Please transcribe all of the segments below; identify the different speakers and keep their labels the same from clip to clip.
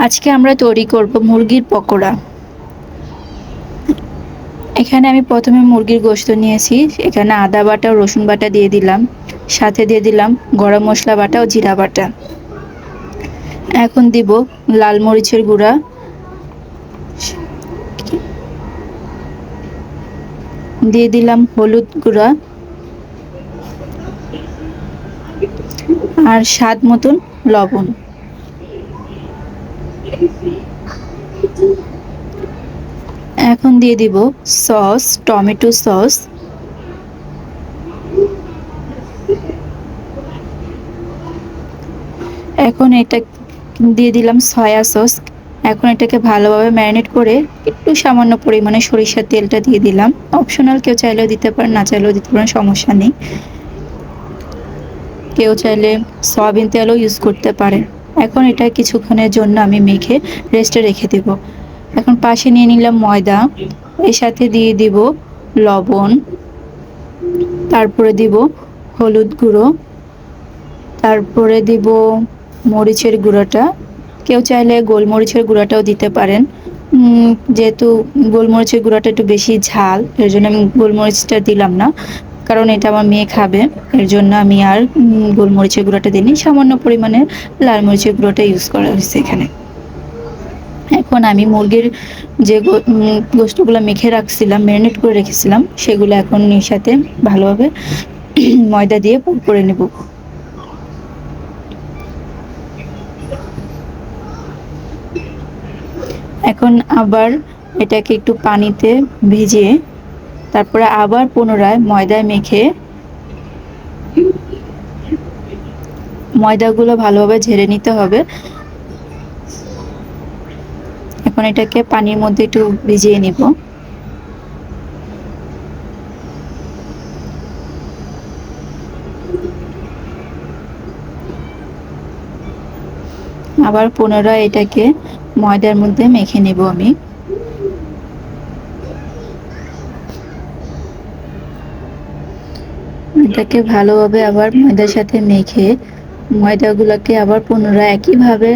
Speaker 1: আজকে আমরা তৈরি করব মুরগির পকোড়া। এখানে আমি প্রথমে মুরগির গোশত নিয়েছি। এখানে আদা বাটা ও রসুন বাটা দিয়ে দিলাম, সাথে দিয়ে দিলাম গরম মশলা বাটা ও জিরা বাটা। এখন দিব লাল মরিচের গুঁড়া, দিয়ে দিলাম হলুদ গুঁড়া আর স্বাদ মতন লবণ। এখন দিয়ে দিব সস, টমেটো সস। এখন এটা দিয়ে দিলাম সয়া সস। এখন এটাকে ভালোভাবে ম্যারিনেট করে একটু সামান্য পরিমাণে সরিষার তেলটা দিয়ে দিলাম। অপশনাল, কেউ চাইলেও দিতে পারেন, না চাইলেও দিতে পারেন, সমস্যা নেই। কেউ চাইলে সয়াবিন তেলও ইউজ করতে পারেন। এখন এটা কিছুক্ষণের জন্য আমি মেখে রেস্টে রেখে দেব। এখন পাশে নিয়ে নিলাম ময়দা, এর সাথে দিয়ে দিব লবণ, তারপরে দিব হলুদ গুঁড়ো, তারপরে দিব মরিচের গুঁড়োটা। কেউ চাইলে গোলমরিচের গুঁড়াটাও দিতে পারেন। যেহেতু গোলমরিচের গুঁড়াটা একটু বেশি ঝাল, এর জন্য আমি গোলমরিচটা দিলাম না, কারণ এটা আমার মেয়ে খাবে। এর জন্য আমি আর গোলমরিচের গুঁড়াটা দিইনি, সামান্য পরিমাণে লাল মরিচের গুঁড়োটা ইউজ করা হয়েছে এখানে। এখন আমি মুরগির যে গোশতগুলো মেখে রাখছিলাম, ম্যারিনেট করে রেখেছিলাম, সেগুলো এখন এর সাথে ভালোভাবে ময়দা দিয়ে পুর করে নেব। এখন আবার এটাকে একটু পানিতে ভিজিয়ে তারপরে আবার পুনরায় ময়দায় মেখে ময়দাগুলো ভালোভাবে ঝেড়ে নিতে হবে। এখন এটাকে পানির মধ্যে একটু ভিজিয়ে নিব। আবার পুনরায় এটাকে ময়দার মধ্যে মেখে নেব আমি। এটাকে ভালোভাবে আবার ময়দার সাথে মেখে ময়দাগুলোকে আবার পুনরায় একইভাবে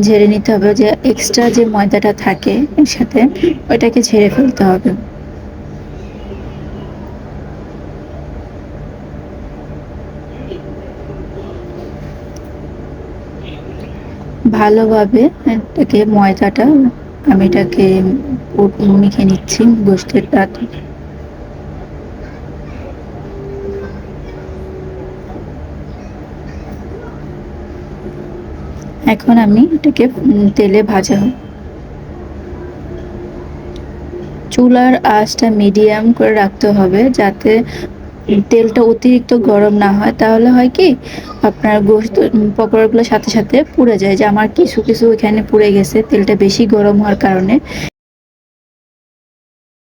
Speaker 1: ঝেড়ে নিতে হবে, যে এক্সট্রা যে ময়দাটা থাকে এর সাথে ওইটাকে ঝেড়ে ফেলতে হবে। ভালোভাবে এটাকে ময়দাটা আমি এটাকে মেখে নিচ্ছি গোশতের সাথে। এখন আমি এটাকে তেলে ভাজা, চুলার আঁচটা মিডিয়াম করে রাখতে হবে, যাতে তেলটা অতিরিক্ত গরম না হয়। তাহলে হয় কি, আপনার গোশত পকোড়াগুলোর সাথে সাথে পুড়ে যায়। যে আমার কিছু কিছু এখানে পুড়ে গেছে তেলটা বেশি গরম হওয়ার কারণে।